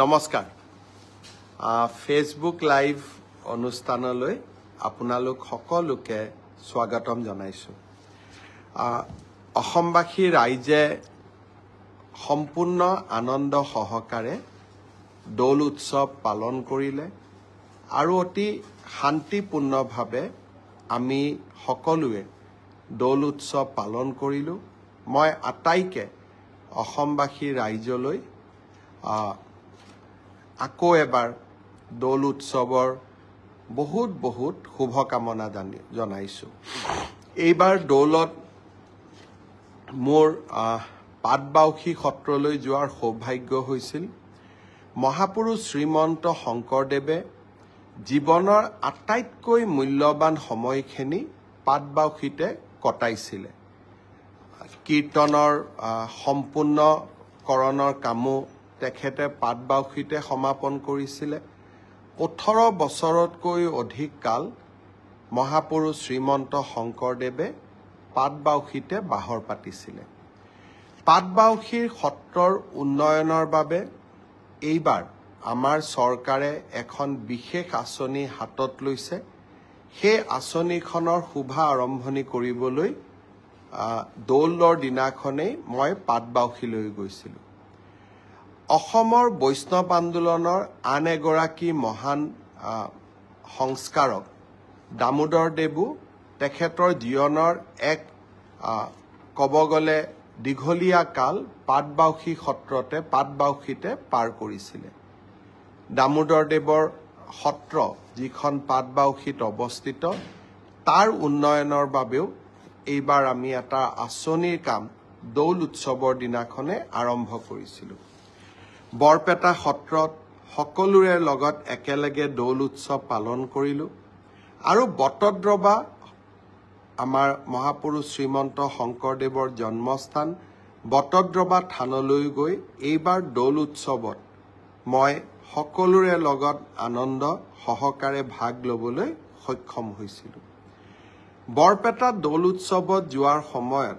নমস্কাৰ Facebook live অনুষ্ঠানলৈ আপোনালোক সকলোকে স্বাগতম জনাইছো অসমবাসী ৰাইজে সম্পূৰ্ণ আনন্দ সহকাৰে দৌল উৎসৱ পালন কৰিলে আৰু অতি শান্তিপূৰ্ণভাৱে আমি সকলোৱে দৌল উৎসৱ পালন কৰিলো মই আটাইকে অসমবাসী ৰাইজলৈ আকৌ এবাৰ দৌল উৎসৱৰ বহুত শুভকামনা জনাইছো এইবাৰ দৌলত মোৰ পাটবাউসী সত্ৰলৈ যোৱাৰ সৌভাগ্য হৈছিল মহাপুৰুষ শ্ৰীমন্ত শংকৰদেৱে জীৱনৰ আটাইতকৈ মূল্যৱান সময়খিনি পাটবাউসীতে কটাইছিল কীৰ্তনৰ সম্পূৰ্ণকৰণৰ কামো তেখেতে পাটবাউসীতে সমাপন কৰিছিল 18 বছৰতকৈ অধিক কাল মহাপুৰুষ শ্ৰীমন্ত শংকৰদেৱে পাটবাউসীতে বাহৰ পাতিছিল পাটবাউসীৰ সত্ৰৰ উন্নয়নৰ বাবে এইবাৰ আমাৰ চৰকাৰে এখন বিশেষ আঁচনি হাতত লৈছে সেই আঁচনিখনৰ শুভ আৰম্ভণি কৰিবলৈ দৌলৰ দিনাখনেই মই পাটবাউসীলৈ গৈছিলো অসমৰ বৈষ্ণৱ আন্দোলনৰ আন এগৰাকী মহান সংস্কাৰক দামোদৰ দেৱু তেখেতৰ জীৱনৰ এক কব গলে দীঘলীয়া কাল পাটবাউসী সত্ৰতে পাটবাউসীতে পাৰ কৰিছিল দামোদৰ দেৱৰ সত্ৰ যিখন পাটবাউসীত অৱস্থিত তাৰ উন্নয়নৰ বাবেও এইবাৰ আমি এটা আঁচনিৰ কাম দৌল উৎসৱৰ দিনাখনে আৰম্ভ কৰিছিলো বৰপেটা সত্ৰত সকলোৰে লগত একেলগে দৌল উৎসৱ পালন কৰিলো আৰু বটদ্ৰবা আমাৰ মহাপুৰুষ শ্ৰীমন্ত শংকৰদেৱৰ জন্মস্থান বটদ্ৰবা থানলৈ গৈ এইবাৰ দৌল উৎসৱত মই সকলোৰে লগত আনন্দ সহকাৰে ভাগ লবলৈ সক্ষম হৈছিলো বৰপেটা দৌল উৎসৱত যোৱাৰ সময়ত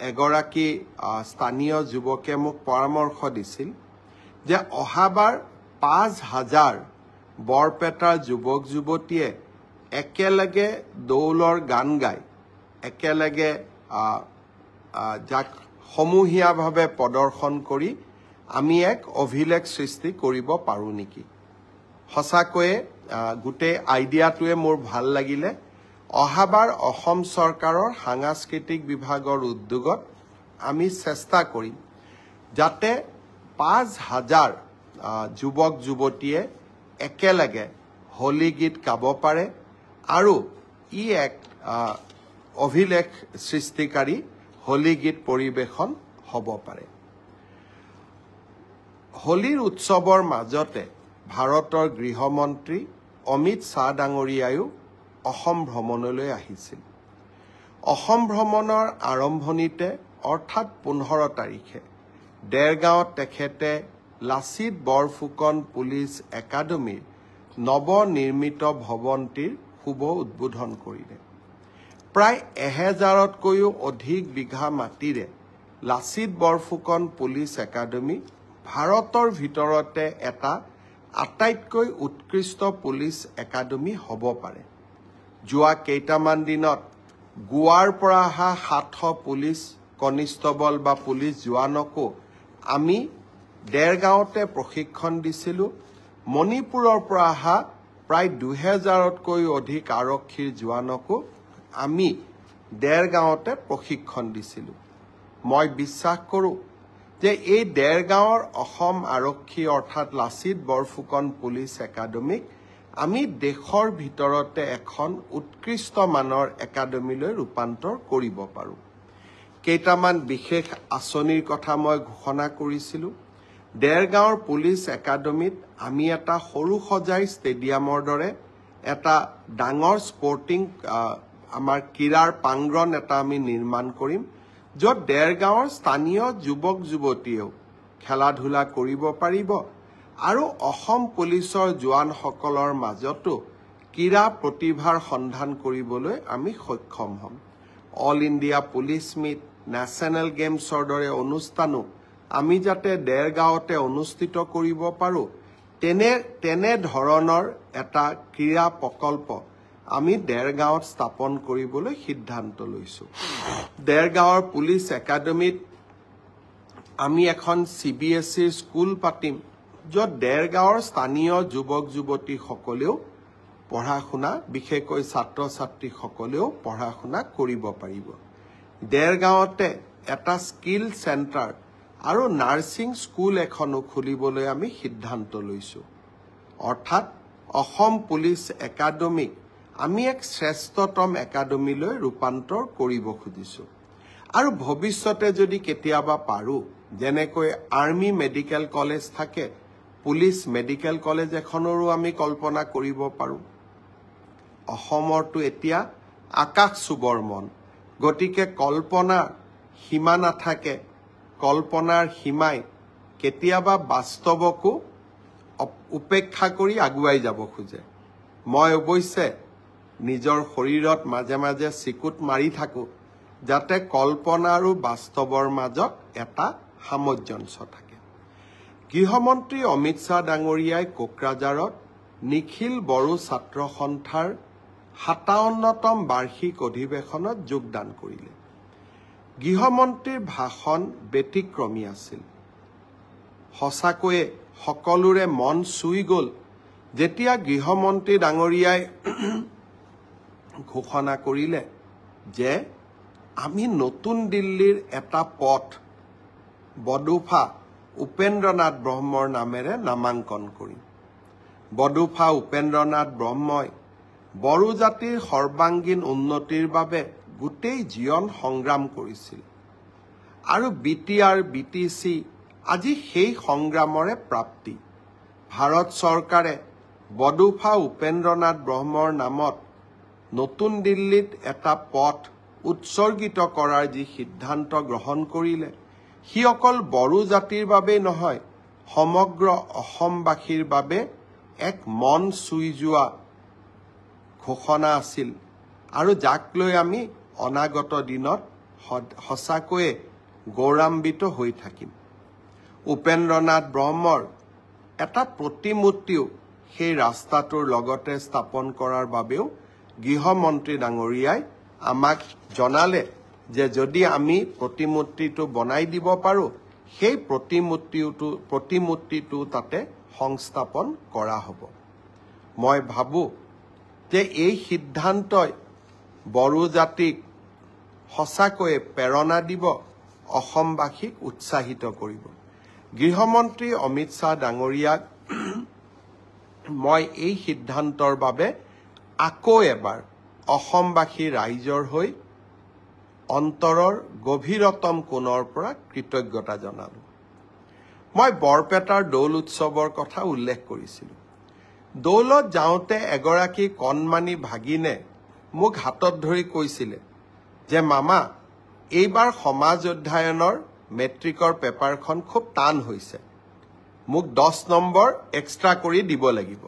এগৰাকী স্থানীয় যুৱকে মোক পৰামৰ্শ দিছিল যে অহাবাৰ 5000 বৰপেটাৰ যুৱক যুৱতীয়ে একেলগে দৌলৰ গান গায় একেলগে যাক সমূহীয়াভাৱে প্ৰদৰ্শন কৰি আমি এক অভিলেখ সৃষ্টি কৰিব পাৰো নেকি সঁচাকৈয়ে গোটেই আইডিয়াটোৱে মোৰ ভাল লাগিলে অহাবাৰ অসম চৰকাৰৰ সাংস্কৃতিক বিভাগৰ উদ্যোগত আমি চেষ্টা কৰিম যাতে 5000 যুৱক যুৱতীয়ে একেলগে হোলী গীত গাব পাৰে আৰু ই এক অভিলেখ সৃষ্টিকাৰী হোলী গীত পৰিবেশন হ'ব পাৰে হোলীৰ উৎসৱৰ মাজতে ভাৰতৰ গৃহমন্ত্ৰী অমিত শাহ ডাঙৰীয়ায়ো অসম ভ্ৰমণলৈ আহিছিল অসম ভ্ৰমণৰ আৰম্ভণিতে অৰ্থাৎ 15 তাৰিখে দেৰগাঁৱত তেখেতে লাচিত বৰফুকন পুলিচ একাডেমীৰ নৱনিৰ্মিত ভৱনটিৰ শুভ উদ্বোধন কৰিলে প্ৰায় 1000তকৈও অধিক বিঘা মাটিৰে লাচিত বৰফুকন পুলিচ একাডেমী ভাৰতৰ ভিতৰতে এটা আটাইতকৈ উৎকৃষ্ট পুলিচ একাডেমী হ'ব পাৰে যোৱা কেইটামান দিনত গোৱাৰ পৰা অহা 700 পুলিচ কনিষ্টবল বা পুলিচ জোৱানকো আমি দেৰগাঁৱতে প্ৰশিক্ষণ দিছিলো মণিপুৰৰ পৰা অহা প্ৰায় 2000তকৈ অধিক আৰক্ষীৰ জোৱানকো আমি দেৰগাঁৱতে প্ৰশিক্ষণ দিছিলো মই বিশ্বাস কৰো যে এই দেৰগাঁৱৰ অসম আৰক্ষী অৰ্থাৎ লাচিত বৰফুকন পুলিচ একাডেমীক আমি দেশৰ ভিতৰতে এখন উৎকৃষ্ট মানৰ একাডেমীলৈ ৰূপান্তৰ কৰিব পাৰো কেইটামান বিশেষ আঁচনিৰ কথা মই ঘোষণা কৰিছিলো দেৰগাঁৱৰ পুলিচ একাডেমীত আমি এটা সৰু সজাই ষ্টেডিয়ামৰ দৰে এটা ডাঙৰ স্পৰ্টিং আমাৰ ক্ৰীড়াৰ প্ৰাংগণ এটা আমি নিৰ্মাণ কৰিম য'ত দেৰগাঁৱৰ স্থানীয় যুৱক যুৱতীয়েও খেলা ধূলা কৰিব পাৰিব আৰু অসম পুলিচৰ জোৱানসকলৰ মাজতো ক্ৰীড়া প্ৰতিভাৰ সন্ধান কৰিবলৈ আমি সক্ষম হ'ম all India police meet national গেমছৰ দৰে অনুষ্ঠানো আমি যাতে দেৰগাঁৱতে অনুষ্ঠিত কৰিব পাৰো তেনে ধৰণৰ এটা ক্ৰীড়া প্ৰকল্প আমি দেৰগাঁৱত স্থাপন কৰিবলৈ সিদ্ধান্ত লৈছো দেৰগাঁৱৰ পুলিচ একাডেমীত আমি এখন CBSE স্কুল পাতিম য'ত দেৰগাঁৱৰ স্থানীয় যুৱক যুৱতী সকলেও পঢ়া শুনা বিশেষকৈ ছাত্ৰ ছাত্ৰী সকলেও পঢ়া শুনা কৰিব পাৰিব দেৰগাঁৱতে এটা স্কিল চেণ্টাৰ আৰু নাৰ্ছিং স্কুল এখনো খুলিবলৈ আমি সিদ্ধান্ত লৈছো অৰ্থাৎ অসম পুলিচ একাডেমীক আমি এক শ্ৰেষ্ঠতম একাডেমীলৈ ৰূপান্তৰ কৰিব খুজিছো আৰু ভৱিষ্যতে যদি কেতিয়াবা পাৰো যেনেকৈ আৰ্মি মেডিকেল কলেজ থাকে পুলিচ মেডিকেল কলেজ এখনৰো আমি কল্পনা কৰিব পাৰো অসমৰটো এতিয়া আকাশ চুবৰ মন গতিকে কল্পনাৰ সীমা নাথাকে কল্পনাৰ সীমাই কেতিয়াবা বাস্তৱকো উপেক্ষা কৰি আগুৱাই যাব খোজে মই অৱশ্যে নিজৰ শৰীৰত মাজে মাজে চিকুট মাৰি থাকো যাতে কল্পনা আৰু বাস্তৱৰ মাজত এটা সামঞ্জস্য থাকে গৃহমন্ত্ৰী অমিত শ্বাহ ডাঙৰীয়াই কোকৰাঝাৰত নিখিল বড়ো ছাত্ৰ সন্থাৰ 57তম বাৰ্ষিক অধিৱেশনত যোগদান কৰিলে গৃহমন্ত্ৰীৰ ভাষণ ব্যতিক্ৰমী আছিল সঁচাকৈয়ে সকলোৰে মন চুই গ'ল যেতিয়া গৃহমন্ত্ৰী ডাঙৰীয়াই ঘোষণা কৰিলে যে আমি নতুন দিল্লীৰ এটা পথ বডুফা উপেন্দ্ৰনাথ ব্ৰহ্মৰ নামেৰে নামাংকন কৰিম বডুফা উপেন্দ্ৰনাথ ব্ৰহ্মই বড়ো জাতিৰ সৰ্বাংগীন উন্নতিৰ বাবে গোটেই জীৱন সংগ্ৰাম কৰিছিল আৰু BTR BTC আজি সেই সংগ্ৰামৰে প্ৰাপ্তি ভাৰত চৰকাৰে বডুফা উপেন্দ্ৰনাথ ব্ৰহ্মৰ নামত নতুন দিল্লীত এটা পথ উৎসৰ্গিত কৰাৰ যি সিদ্ধান্ত গ্ৰহণ কৰিলে হি অকল বড়ো জাতিৰ বাবে নহয় সমগ্ৰ অসমবাসীৰ বাবে এক মন চুই যোৱা ঘোষণা আছিল আৰু যাক লৈ আমি অনাগত দিনত সঁচাকৈয়ে গৌৰৱান্বিত হৈ থাকিম উপেন্দ্ৰনাথ ব্ৰহ্মৰ এটা প্ৰতিমূৰ্তিও সেই ৰাস্তাটোৰ লগতে স্থাপন কৰাৰ বাবেও গৃহমন্ত্ৰী ডাঙৰীয়াই আমাক জনালে যে যদি আমি প্ৰতিমূৰ্তিটো বনাই দিব পাৰো সেই প্ৰতিমূৰ্তিটো তাতে সংস্থাপন কৰা হ'ব মই ভাবো যে এই সিদ্ধান্তই বড়ো জাতিক সঁচাকৈয়ে প্ৰেৰণা দিব অসমবাসীক উৎসাহিত কৰিব গৃহমন্ত্ৰী অমিত শ্বাহ ডাঙৰীয়াক মই এই সিদ্ধান্তৰ বাবে আকৌ এবাৰ অসমবাসী ৰাইজৰ হৈ অন্তৰৰ গভীৰতম কোণৰ পৰা কৃতজ্ঞতা জনালো মই বৰপেটাৰ দৌল উৎসৱৰ কথা উল্লেখ কৰিছিলো দৌলত যাওঁতে এগৰাকী কণমানি ভাগিনে মোক হাতত ধৰি কৈছিলে যে মামা এইবাৰ সমাজ অধ্যয়নৰ মেট্ৰিকৰ পেপাৰখন খুব টান হৈছে মোক 10 নম্বৰ এক্সট্ৰা কৰি দিব লাগিব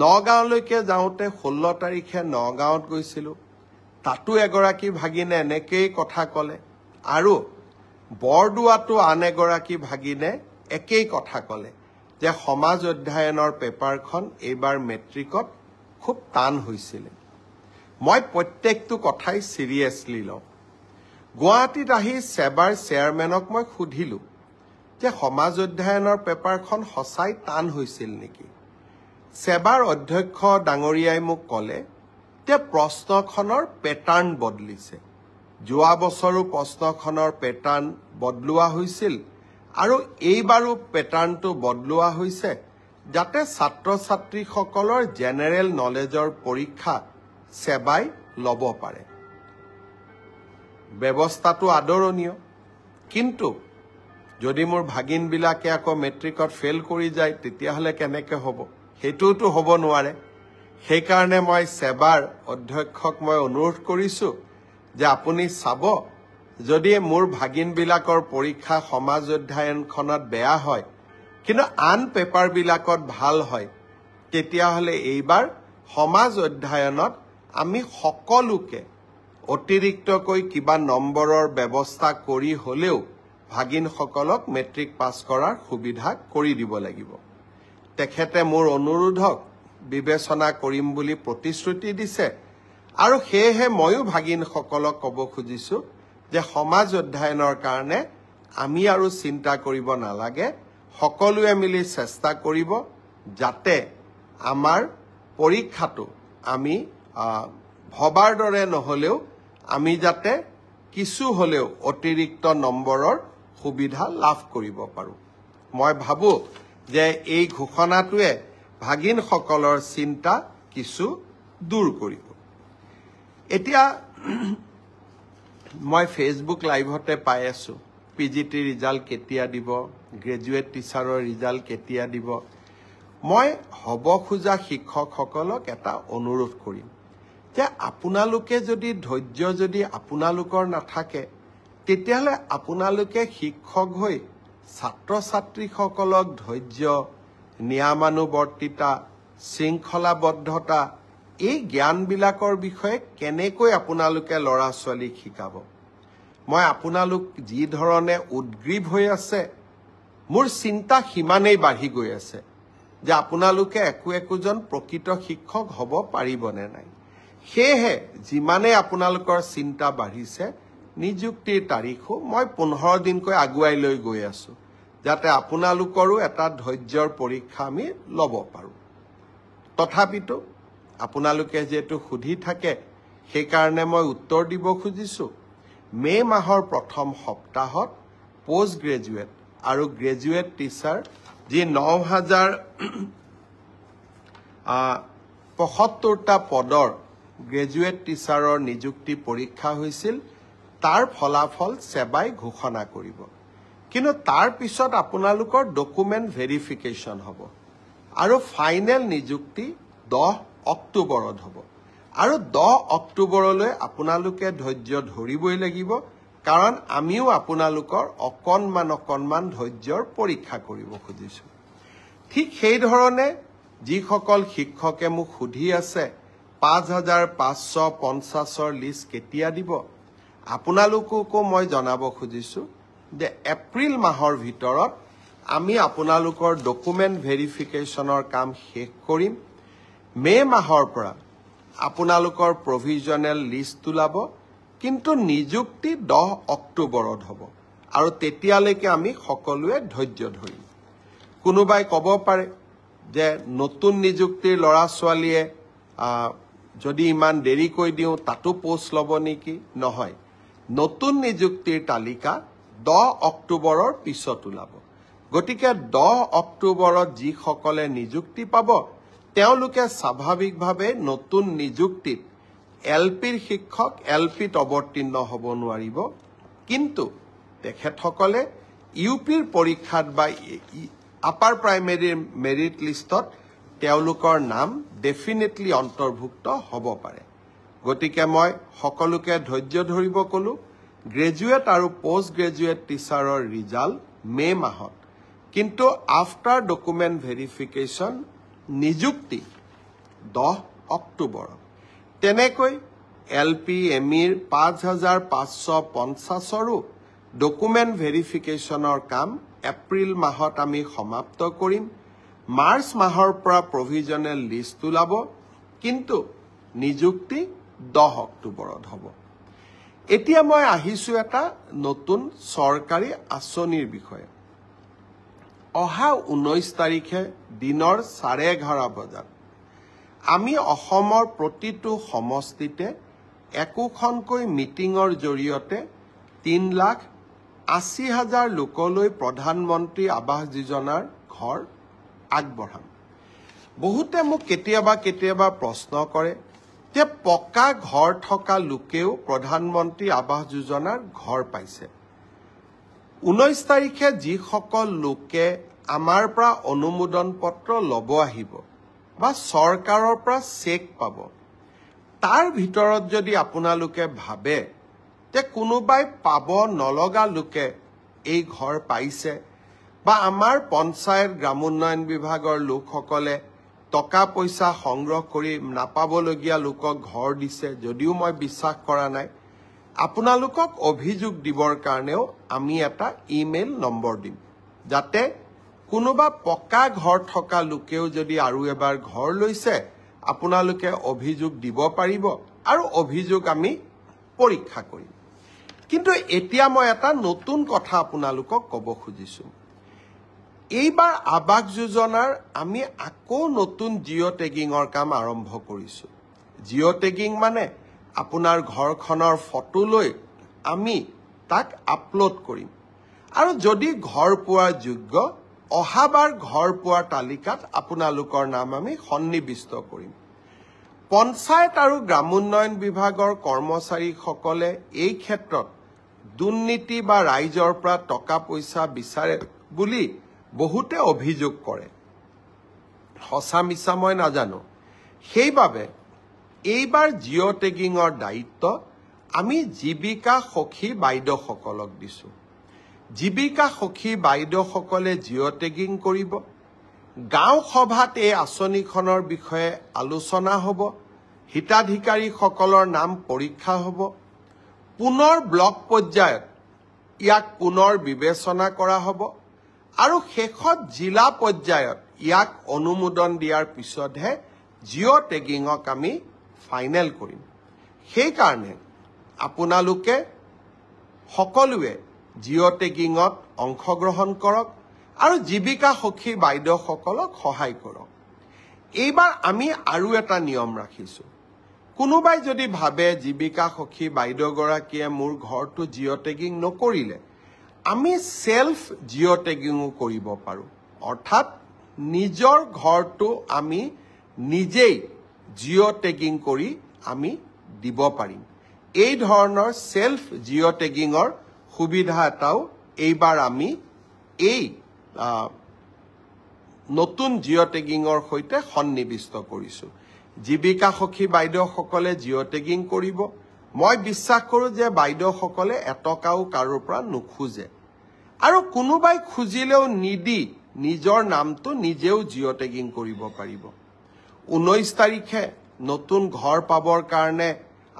নগাঁৱলৈকে যাওঁতে 16 তাৰিখে নগাঁৱত গৈছিলো তাতো এগৰাকী ভাগিনে এনেকেই কথা ক'লে আৰু বৰদুৱাটো আন এগৰাকী ভাগিনে একেই কথা ক'লে যে সমাজ অধ্যয়নৰ পেপাৰখন এইবাৰ মেট্ৰিকত খুব টান হৈছিল মই প্ৰত্যেকটো কথাই সিৰিয়াসলি লওঁ গুৱাহাটীত আহি সেবাৰ চেয়াৰমেনক মই সুধিলো যে সমাজ অধ্যয়নৰ পেপাৰখন সঁচাই টান হৈছিল নেকি সেবাৰ অধ্যক্ষ ডাঙৰীয়াই মোক ক'লে যে প্ৰশ্নখনৰ পেটাৰ্ন বদলিছে যোৱা বছৰো প্ৰশ্নখনৰ পেটাৰ্ন বদলোৱা হৈছিল আৰু এইবাৰো পেটাৰ্নটো বদলোৱা হৈছে যাতে ছাত্ৰ ছাত্ৰীসকলৰ জেনেৰেল নলেজৰ পৰীক্ষা সেবাই ল'ব পাৰে ব্যৱস্থাটো আদৰণীয় কিন্তু যদি মোৰ ভাগিনবিলাকে আকৌ মেট্ৰিকত ফেল কৰি যায় তেতিয়াহলে কেনেকৈ হ'ব হেতুটো হ'ব নোৱাৰে সেইকাৰণে মই সেবাৰ অধ্যক্ষক মই অনুৰোধ কৰিছো যে আপুনি চাব যদি মোৰ ভাগিনবিলাকৰ পৰীক্ষা সমাজ অধ্যয়নখনত বেয়া হয় কিন্তু আন পেপাৰবিলাকত ভাল হয় তেতিয়াহলে এইবাৰ সমাজ অধ্যয়নত আমি সকলোকে অতিৰিক্তকৈ কিবা নম্বৰৰ ব্যৱস্থা কৰি হলেও ভাগিনসকলক মেট্ৰিক পাছ কৰাৰ সুবিধা কৰি দিব লাগিব তেখেতে মোৰ অনুৰোধক বিবেচনা কৰিম বুলি প্ৰতিশ্ৰুতি দিছে আৰু সেয়েহে ময়ো ভাগিনসকলক ক'ব খুজিছো যে সমাজ অধ্যয়নৰ কাৰণে আমি আৰু চিন্তা কৰিব নালাগে সকলোৱে মিলি চেষ্টা কৰিব যাতে আমাৰ পৰীক্ষাটো আমি ভবাৰ দৰে নহলেও আমি যাতে কিছু হলেও অতিৰিক্ত নম্বৰৰ সুবিধা লাভ কৰিব পাৰো মই ভাবো যে এই ঘোষণাটোৱে ভাগিনসকলৰ চিন্তা কিছু দূৰ কৰিব এতিয়া মই ফেসবুক লাইভতে পাই আছো পিজিটি ৰিজাল্ট কেতিয়া দিব গ্ৰেজুৱেট টিচাৰৰ ৰিজাল্ট কেতিয়া দিব মই হব খোজা শিক্ষকসকলক এটা অনুৰোধ কৰিম যে আপোনালোকে যদি ধৈৰ্য যদি আপোনালোকৰ নাথাকে তেতিয়াহলে আপোনালোকে শিক্ষক হৈ ছাত্ৰ ছাত্ৰীসকলক ধৈৰ্য নিয়মানুবৰ্তিতা শৃংখলাবদ্ধতা এই জ্ঞানবিলাকৰ বিষয়ে কেনেকৈ আপোনালোকে ল'ৰা ছোৱালীক শিকাব মই আপোনালোক যি ধৰণে উদ্গ্ৰীৱ হৈ আছে মোৰ চিন্তা সিমানেই বাঢ়ি গৈ আছে যে আপোনালোকে একোজন প্ৰকৃত শিক্ষক হ'ব পাৰিবনে নাই সেয়েহে যিমানে আপোনালোকৰ চিন্তা বাঢ়িছে নিযুক্তিৰ তাৰিখো মই 15 দিনকৈ আগুৱাই লৈ গৈ আছো যাতে আপোনালোকৰো এটা ধৈৰ্যৰ পৰীক্ষা আমি ল'ব পাৰো তথাপিতো আপোনালোকে যেটো সুধি থাকে সেই কাৰণে মই উত্তৰ দিব খুজিছো মে মাহৰ প্ৰথম সপ্তাহত পোষ্ট গ্ৰেজুৱেট আৰু গ্ৰেজুৱেট টিচাৰ যি 9075টা পদৰ গ্ৰেজুৱেট টিচাৰৰ নিযুক্তি পৰীক্ষা হৈছিল তাৰ ফলাফল সেবাই ঘোষণা কৰিব কিন্তু তাৰ পিছত আপোনালোকৰ ডকুমেন্ট ভেৰিফিকেশন হ'ব আৰু ফাইনেল নিযুক্তি 10 অক্টোবৰত হ'ব আৰু 10 অক্টোবৰলৈ আপোনালোকে ধৈৰ্য ধৰিবই লাগিব কাৰণ আমিও আপোনালোকৰ অকণমান ধৈৰ্যৰ পৰীক্ষা কৰিব খুজিছো ঠিক সেই ধৰণে যিসকল শিক্ষকে মোক সুধি আছে 5550ৰ লিষ্ট কেতিয়া দিব আপোনালোককো মই জনাব খুজিছো যে এপ্ৰিল মাহৰ ভিতৰত আমি আপোনালোকৰ ডকুমেন্ট ভেৰিফিকেশনৰ কাম শেষ কৰিম মে মাহৰ পৰা আপোনালোকৰ প্ৰভিজনেল লিষ্ট ওলাব কিন্তু নিযুক্তি 10 অক্টোবৰত হ'ব আৰু তেতিয়ালৈকে আমি সকলোৱে ধৈৰ্য ধৰিম কোনোবাই ক'ব পাৰে যে নতুন নিযুক্তিৰ ল'ৰা ছোৱালীয়ে যদি ইমান দেৰি কৈ দিও তাতো পোষ্ট ল'ব নেকি নহয় নতুন নিযুক্তিৰ তালিকা 10 অক্টোবৰৰ পিছত ওলাব গতিকে 10 অক্টোবৰত যি সকলে নিযুক্তি পাব তেওঁলোকে স্বাভাৱিকভাৱে নতুন নিযুক্তিত এলপিৰ শিক্ষক এলপিত অৱতীৰ্ণ হ'ব নোৱাৰিব কিন্তু তেখেতসকলে ইউপিৰ পৰীক্ষাত বা আপাৰ প্ৰাইমেৰীৰ মেৰিট লিষ্টত তেওঁলোকৰ নাম ডেফিনেটলি অন্তৰ্ভুক্ত হ'ব পাৰে গতিকে মই সকলোকে ধৈৰ্য ধৰিব কলো গ্ৰেজুৱেট আৰু পোষ্ট গ্ৰেজুৱেট টিচাৰৰ ৰিজাল্ট মে মাহত কিন্তু আফটাৰ ডকুমেন্ট ভেৰিফিকেশন নিযুক্তি 10 অক্টোবৰত তেনেকৈ এলপি এমিৰ 5550ৰো ডকুমেন্ট ভেৰিফিকেশনৰ কাম এপ্ৰিল মাহত আমি সমাপ্ত কৰিম মাৰ্চ মাহৰ পৰা প্ৰভিজনেল লিষ্ট ওলাব কিন্তু নিযুক্তি 10 অক্টোবৰত হ'ব এতিয়া মই আহিছো এটা নতুন চৰকাৰী আঁচনিৰ বিষয়ে অহা 19 তাৰিখে দিনৰ 11:30 বজাত আমি অসমৰ প্ৰতিটো সমষ্টিতে একোখনকৈ মিটিঙৰ জৰিয়তে 3,80,000 লোকলৈ প্ৰধানমন্ত্ৰী আৱাস যোজনাৰ ঘৰ আগবঢ়াম বহুতে মোক কেতিয়াবা প্ৰশ্ন কৰে যে পকা ঘৰ থকা লোকেও প্ৰধানমন্ত্ৰী আৱাস যোজনাৰ ঘৰ পাইছে 19 তাৰিখে যিসকল লোকে আমাৰ পৰা অনুমোদন পত্ৰ ল'ব আহিব বা চৰকাৰৰ পৰা চেক পাব তাৰ ভিতৰত যদি আপোনালোকে ভাবে যে কোনোবাই পাব নলগা লোকে এই ঘৰ পাইছে বা আমাৰ পঞ্চায়ত গ্ৰামোন্নয়ন বিভাগৰ লোকসকলে টকা পইচা সংগ্ৰহ কৰি নাপাবলগীয়া লোকক ঘৰ দিছে যদিও মই বিশ্বাস কৰা নাই আপোনালোকক অভিযোগ দিবৰ কাৰণেও আমি এটা ইমেইল নম্বৰ দিম যাতে কোনোবা পকা ঘৰ থকা লোকেও যদি আৰু এবাৰ ঘৰ লৈছে আপোনালোকে অভিযোগ দিব পাৰিব আৰু অভিযোগ আমি পৰীক্ষা কৰিম কিন্তু এতিয়া মই এটা নতুন কথা আপোনালোকক ক'ব খুজিছো এইবাৰ আবাস যোজনাৰ আমি আকৌ নতুন জিঅ' টেগিঙৰ কাম আৰম্ভ কৰিছো জিঅ' টেগিং মানে আপোনাৰ ঘৰখনৰ ফটো লৈ আমি তাক আপলোড কৰিম আৰু যদি ঘৰ পোৱাৰ যোগ্য অহাবাৰ ঘৰ পোৱাৰ তালিকাত আপোনালোকৰ নাম আমি সন্নিবিষ্ট কৰিম পঞ্চায়ত আৰু গ্ৰামোন্নয়ন বিভাগৰ কৰ্মচাৰীসকলে এই ক্ষেত্ৰত দুৰ্নীতি বা ৰাইজৰ পৰা টকা পইচা বিচাৰে বুলি বহুতে অভিযোগ কৰে সঁচা মিছা মই নাজানো সেইবাবে এইবাৰ জিঅ' টেগিঙৰ দায়িত্ব আমি জীৱিকা সখী বাইদেউসকলক দিছো জীৱিকা সখী বাইদেউসকলে জিঅ' টেগিং কৰিব গাঁও সভাত এই আঁচনিখনৰ বিষয়ে আলোচনা হ'ব হিতাধিকাৰীসকলৰ নাম পৰীক্ষা হ'ব পুনৰ ব্লক পৰ্যায়ত ইয়াক পুনৰ বিবেচনা কৰা হ'ব আৰু শেষত জিলা পৰ্যায়ত ইয়াক অনুমোদন দিয়াৰ পিছতহে জিঅ' টেগিঙক আমি ফাইনেল কৰিম সেই কাৰণে আপোনালোকে সকলোৱে জিঅ' টেগিঙত অংশগ্ৰহণ কৰক আৰু জীৱিকা সখী বাইদেউসকলক সহায় কৰক এইবাৰ আমি আৰু এটা নিয়ম ৰাখিছো কোনোবাই যদি ভাবে জীৱিকা সখী বাইদেউগৰাকীয়ে মোৰ ঘৰটো জিঅ' টেগিং নকৰিলে আমি সেলফ জিঅ' টেগিংও কৰিব পাৰো অৰ্থাৎ নিজৰ ঘৰটো আমি নিজেই জিঅ' টেগিং কৰি আমি দিব পাৰিম এই ধৰণৰ সেলফ জিঅ' টেগিঙৰ সুবিধা এটাও এইবাৰ আমি এই নতুন জিঅ' টেগিঙৰ সৈতে সন্নিবিষ্ট কৰিছো জীৱিকা সখী বাইদেউসকলে জিঅ' টেগিং কৰিব মই বিশ্বাস কৰোঁ যে বাইদেউসকলে এটকাও কাৰোৰ পৰা নোখোজে আৰু কোনোবাই খুজিলেও নিদি নিজৰ নামটো নিজেও জিঅ' টেগিং কৰিব পাৰিব 19 তাৰিখে নতুন ঘৰ পাবৰ কাৰণে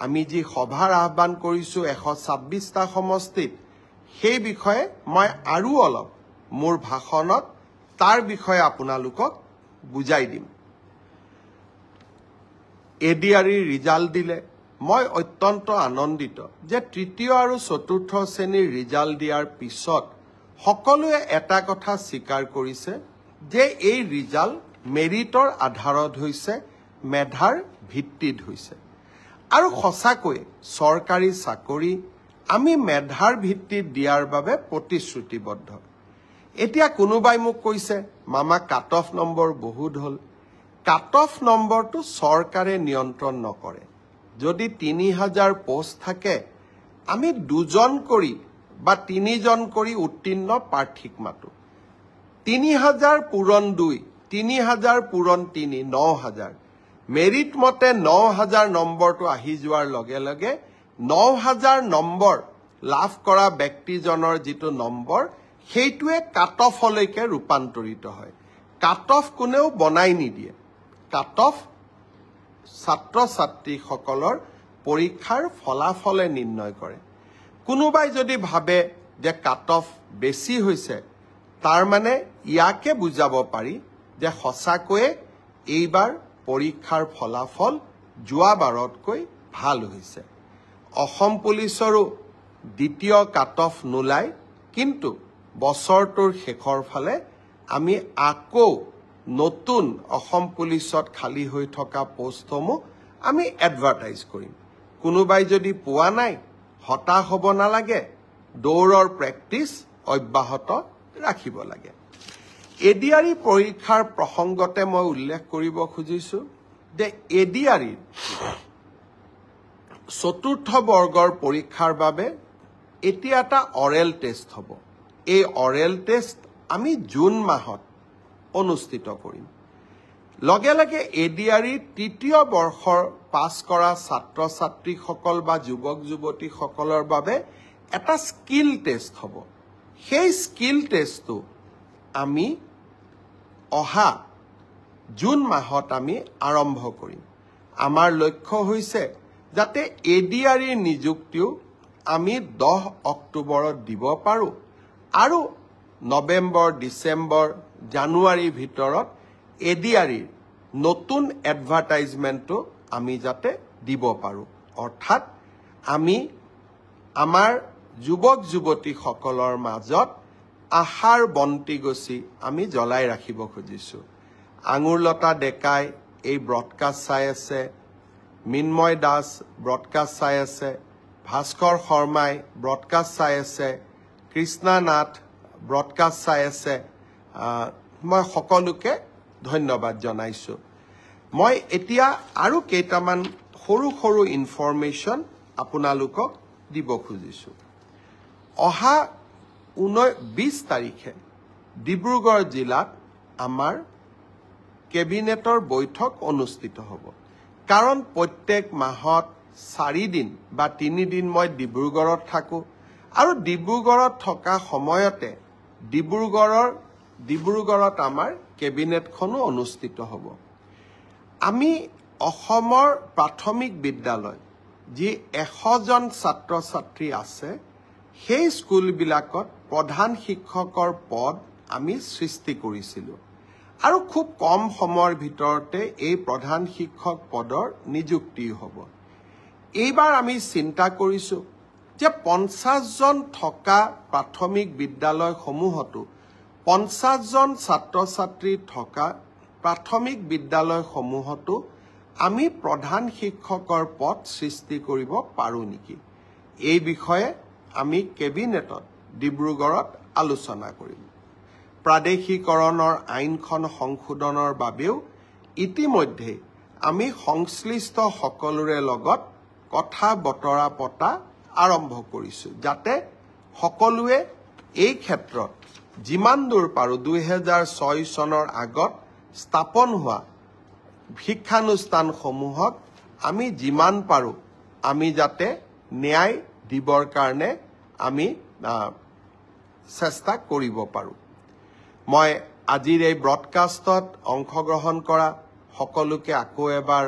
আমি যি সভাৰ আহ্বান কৰিছো 126টা সমষ্টিত সেই বিষয়ে মই আৰু অলপ মোৰ ভাষণত তাৰ বিষয়ে আপোনালোকক বুজাই দিম এডিআৰই ৰিজাল্ট দিলে মই অত্যন্ত আনন্দিত যে তৃতীয় আৰু চতুৰ্থ শ্ৰেণীৰ ৰিজাল্ট দিয়াৰ পিছত সকলোৱে এটা কথা স্বীকাৰ কৰিছে যে এই ৰিজাল্ট মেৰিটৰ আধাৰত হৈছে মেধাৰ ভিত্তিত হৈছে আৰু সঁচাকৈ চৰকাৰী চাকৰি আমি মেধাৰ ভিত্তিত দিয়াৰ বাবে প্ৰতিশ্ৰুতিবদ্ধ এতিয়া কোনোবাই মোক কৈছে মামা কাট অফ নম্বৰ বহুত হ'ল কাট অফ নম্বৰটো চৰকাৰে নিয়ন্ত্ৰণ নকৰে যদি 3000 পোষ্ট থাকে আমি 2জন কৰি বা 3জন কৰি উত্তীৰ্ণ প্ৰাৰ্থীক মাতো 3000 পূৰণ 2 3000 পূৰণ 3 9000 মেৰিট মতে 9000 নম্বৰটো আহি যোৱাৰ লগে লগে 9000 নম্বৰ লাভ কৰা ব্যক্তিজনৰ যিটো নম্বৰ সেইটোৱে কাট অফলৈকে ৰূপান্তৰিত হয় কাট অফ কোনেও বনাই নিদিয়ে কাট অফ ছাত্ৰ ছাত্ৰীসকলৰ পৰীক্ষাৰ ফলাফলে নিৰ্ণয় কৰে কোনোবাই যদি ভাবে যে কাট অফ বেছি হৈছে তাৰ মানে ইয়াকে বুজাব পাৰি যে সঁচাকৈয়ে এইবাৰ পৰীক্ষাৰ ফলাফল যোৱাবাৰতকৈ ভাল হৈছে অসম পুলিচৰো দ্বিতীয় কাট অফ নোলায় কিন্তু বছৰটোৰ শেষৰ ফালে আমি আকৌ নতুন অসম পুলিচত খালী হৈ থকা পোষ্টসমূহ আমি এডভাৰটাইজ কৰিম কোনোবাই যদি পোৱা নাই হতাশ হ'ব নালাগে দৌৰৰ প্ৰেক্টিছ অব্যাহত ৰাখিব লাগে এডিআৰই পৰীক্ষাৰ প্ৰসংগতে মই উল্লেখ কৰিব খুজিছো যে এডিআৰই চতুৰ্থ বৰ্গৰ পৰীক্ষাৰ বাবে এতিয়া এটা অৰেল টেষ্ট হ'ব এই অৰেল টেষ্ট আমি জুন মাহত অনুষ্ঠিত কৰিম লগে লগে এডিআৰই তৃতীয় বৰ্ষৰ পাছ কৰা ছাত্ৰ ছাত্ৰীসকল বা যুৱক যুৱতীসকলৰ বাবে এটা স্কিল টেষ্ট হ'ব সেই স্কিল টেষ্টটো আমি অহা জুন মাহত আমি আৰম্ভ কৰিম আমাৰ লক্ষ্য হৈছে যাতে এডিআৰইৰ নিযুক্তিও আমি 10 অক্টোবৰত দিব পাৰোঁ আৰু নৱেম্বৰ ডিচেম্বৰ জানুৱাৰীৰ ভিতৰত এডিআৰিৰ নতুন এডভাৰটাইজমেণ্টটো আমি যাতে দিব পাৰোঁ অৰ্থাৎ আমি আমাৰ যুৱক যুৱতীসকলৰ মাজত আশাৰ বন্তি গছি আমি জ্বলাই ৰাখিব খুজিছোঁ আঙুৰলতা ডেকাই এই ব্ৰডকাষ্ট চাই আছে মিন্ময় দাস ব্ৰডকাষ্ট চাই আছে ভাস্কৰ শৰ্মাই ব্ৰডকাষ্ট চাই আছে কৃষ্ণা নাথ ব্ৰডকাষ্ট চাই আছে মই সকলোকে ধন্যবাদ জনাইছোঁ মই এতিয়া আৰু কেইটামান সৰু সৰু ইনফৰমেশ্যন আপোনালোকক দিব খুজিছোঁ অহা 20 তাৰিখে ডিব্ৰুগড় জিলাত আমাৰ কেবিনেটৰ বৈঠক অনুষ্ঠিত হ'ব কাৰণ প্ৰত্যেক মাহত 4 দিন বা 3 দিন মই ডিব্ৰুগড়ত থাকোঁ আৰু ডিব্ৰুগড়ত থকা সময়তে ডিব্ৰুগড়ত আমাৰ কেবিনেটখনো অনুষ্ঠিত হ'ব আমি অসমৰ প্ৰাথমিক বিদ্যালয় যি 100জন ছাত্ৰ ছাত্ৰী আছে সেই স্কুলবিলাকত প্ৰধান শিক্ষকৰ পদ আমি সৃষ্টি কৰিছিলোঁ আৰু খুব কম সময়ৰ ভিতৰতে এই প্ৰধান শিক্ষক পদৰ নিযুক্তি হ'ব এইবাৰ আমি চিন্তা কৰিছোঁ যে 50জন থকা প্ৰাথমিক বিদ্যালয়সমূহতো 50জন ছাত্ৰ ছাত্ৰী থকা প্ৰাথমিক বিদ্যালয়সমূহতো আমি প্ৰধান শিক্ষকৰ পদ সৃষ্টি কৰিব পাৰোঁ নেকি এই বিষয়ে আমি কেবিনেটত ডিব্ৰুগড়ত আলোচনা কৰিম প্ৰাদেশিকৰণৰ আইনখন সংশোধনৰ বাবেও ইতিমধ্যে আমি সংশ্লিষ্ট সকলোৰে লগত কথা বতৰা পতা আৰম্ভ কৰিছোঁ যাতে সকলোৱে এই ক্ষেত্ৰত যিমান দূৰ পাৰোঁ 2006 চনৰ আগত স্থাপন হোৱা শিক্ষানুষ্ঠানসমূহত আমি যিমান পাৰোঁ আমি যাতে ন্যায় দিবৰ কাৰণে আমি চেষ্টা কৰিব পাৰোঁ মই আজিৰ এই ব্ৰডকাষ্টত অংশগ্ৰহণ কৰা সকলোকে আকৌ এবাৰ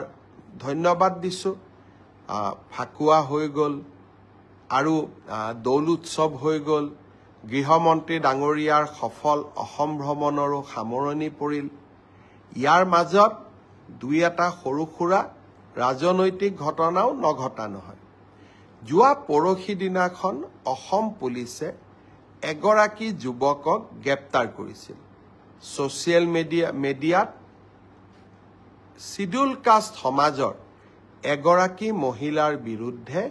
ধন্যবাদ দিছোঁ ফাকুৱা হৈ গ'ল আৰু দৌল উৎসৱ হৈ গ'ল গৃহমন্ত্ৰী ডাঙৰীয়াৰ সফল অসম ভ্ৰমণৰো সামৰণি পৰিল ইয়াৰ মাজত দুই এটা সৰু সুৰা ৰাজনৈতিক ঘটনাও নঘটা নহয় যোৱা পৰহি দিনাখন অসম পুলিচে এগৰাকী যুৱকক গ্ৰেপ্তাৰ কৰিছিল ছ'চিয়েল মিডিয়াত শিডিউল কাষ্ট সমাজৰ এগৰাকী মহিলাৰ বিৰুদ্ধে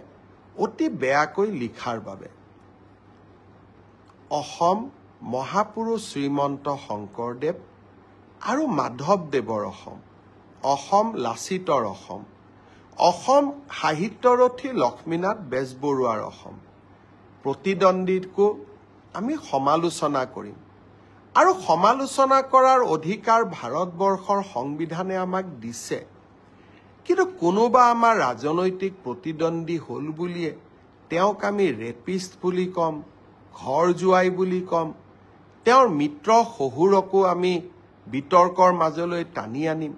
অতি বেয়াকৈ লিখাৰ বাবে অসম মহাপুৰুষ শ্ৰীমন্ত শংকৰদেৱ আৰু মাধৱদেৱৰ অসম লাচিতৰ অসম সাহিত্যৰথী লক্ষ্মীনাথ বেজবৰুৱাৰ প্ৰতিদ্বন্দ্বীকো আমি সমালোচনা কৰিম আৰু সমালোচনা কৰাৰ অধিকাৰ ভাৰতবৰ্ষৰ সংবিধানে আমাক দিছে কিন্তু কোনোবা আমাৰ ৰাজনৈতিক প্ৰতিদ্বন্দ্বী হ'ল বুলিয়ে তেওঁক আমি ৰেপিষ্ট বুলি ক'ম ঘৰ জোৱাই বুলি ক'ম তেওঁৰ মিত্ৰ শহুৰকো আমি বিতৰ্কৰ মাজলৈ টানি আনিম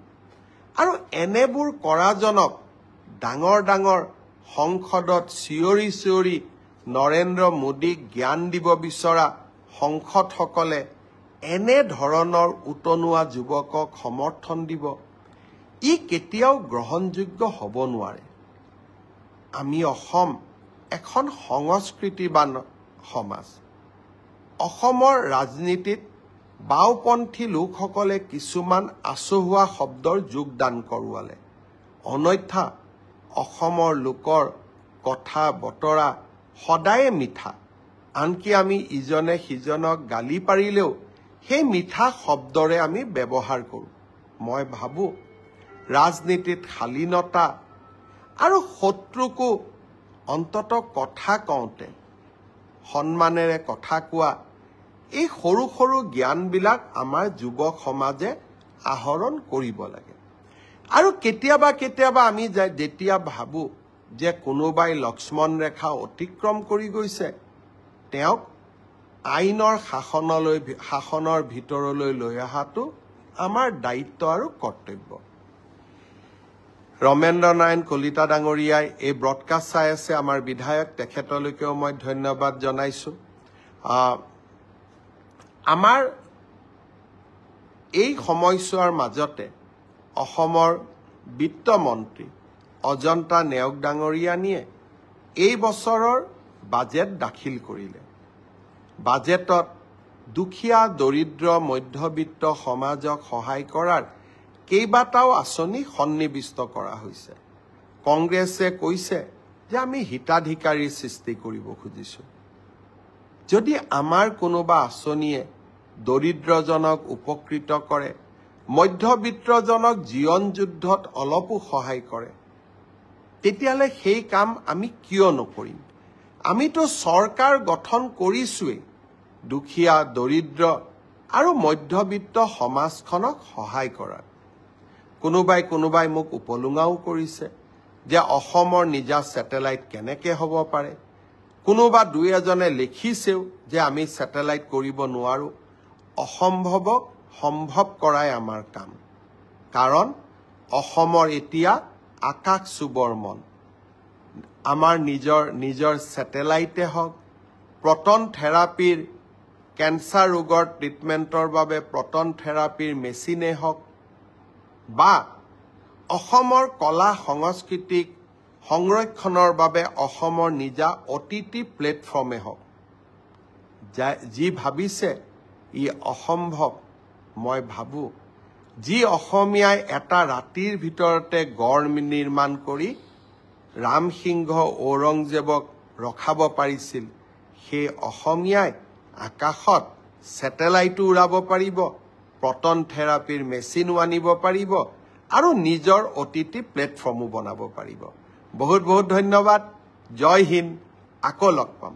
আৰু এনেবোৰ কৰাজনক ডাঙৰ ডাঙৰ সংসদত চিঞৰি চিঞৰি নৰেন্দ্ৰ মোদীক জ্ঞান দিব বিচৰা সংসদসকলে এনে ধৰণৰ উতনুৱা যুৱকক সমৰ্থন দিব ই কেতিয়াও গ্ৰহণযোগ্য হ'ব নোৱাৰে আমি অসম এখন সংস্কৃতিবান সমাজ অসমৰ ৰাজনীতিত বাওপন্থী লোকসকলে কিছুমান আচহুৱা শব্দৰ যোগদান কৰোৱালে অন্যথা অসমৰ লোকৰ কথা বতৰা সদায়ে মিঠা আনকি আমি ইজনে সিজনক গালি পাৰিলেও সেই মিঠা শব্দৰে আমি ব্যৱহাৰ কৰোঁ মই ভাবোঁ ৰাজনীতিত শালীনতা আৰু শত্ৰুকো অন্ততঃ কথা কওঁতে সন্মানেৰে কথা কোৱা এই সৰু সৰু জ্ঞানবিলাক আমাৰ যুৱক সমাজে আহৰণ কৰিব লাগে আৰু কেতিয়াবা আমি যেতিয়া ভাবোঁ যে কোনোবাই লক্ষ্মণ ৰেখা অতিক্ৰম কৰি গৈছে তেওঁক আইনৰ শাসনৰ ভিতৰলৈ লৈ অহাটো আমাৰ দায়িত্ব আৰু কৰ্তব্য ৰমেন্দ্ৰ নাৰায়ণ কলিতা ডাঙৰীয়াই এই ব্ৰডকাষ্ট চাই আছে আমাৰ বিধায়ক তেখেতলৈকেও মই ধন্যবাদ জনাইছো আমাৰ এই সময়ছোৱাৰ মাজতে অসমৰ বিত্তমন্ত্ৰী অজন্তা নেওগ ডাঙৰীয়ানীয়ে এই বছৰৰ বাজেট দাখিল কৰিলে বাজেটত দুখীয়া দৰিদ্ৰ মধ্যবিত্ত সমাজক সহায় কৰাৰ কেইবাটাও আঁচনি সন্নিৱিষ্ট কৰা হৈছে কংগ্ৰেছে কৈছে যে আমি হিতাধিকাৰীৰ সৃষ্টি কৰিব খুজিছো যদি আমাৰ কোনোবা আঁচনিয়ে দৰিদ্ৰজনক উপকৃত কৰে মধ্যবিত্তজনক জীৱন যুদ্ধত অলপো সহায় কৰে তেতিয়ালে সেই কাম আমি কিয় নকৰিম আমিতো চৰকাৰ গঠন কৰিছোৱেই দুখীয়া দৰিদ্ৰ আৰু মধ্যবিত্ত সমাজখনক সহায় কৰাৰ কোনোবাই মোক উপলুঙাও কৰিছে যে অসমৰ নিজা স্যাটেলাইট কেনেকৈ হ'ব পাৰে কোনোবা দুই এজনে লিখিছেও যে আমি স্যাটেলাইট কৰিব নোৱাৰো অসম্ভৱক সম্ভৱ কৰাই আমাৰ কাম কাৰণ অসমৰ এতিয়া আকাশ চুবৰ মন আমাৰ নিজৰ স্যাটেলাইটে হওক প্ৰটন থেৰাপিৰ কেন্সাৰ ৰোগৰ ট্ৰিটমেন্টৰ বাবে প্ৰটন থেৰাপিৰ মেচিনে হওক বা অসমৰ কলা সংস্কৃতিক সংৰক্ষণৰ বাবে অসমৰ নিজা অটিটি প্লেটফৰ্মে হওক যি ভাবিছে ই অসম্ভৱ মই ভাবো যি অসমীয়াই এটা ৰাতিৰ ভিতৰতে গড় নিৰ্মাণ কৰি ৰামসিংহ ঔৰংজেবক ৰখাব পাৰিছিল সেই অসমীয়াই আকাশত স্যাটেলাইটো উৰাব পাৰিব প্ৰটন থেৰাপিৰ মেচিনো আনিব পাৰিব আৰু নিজৰ অটিটি প্লেটফৰ্মো বনাব পাৰিব বহুত বহুত ধন্যবাদ জয় হিন্দ আকৌ লগ পাম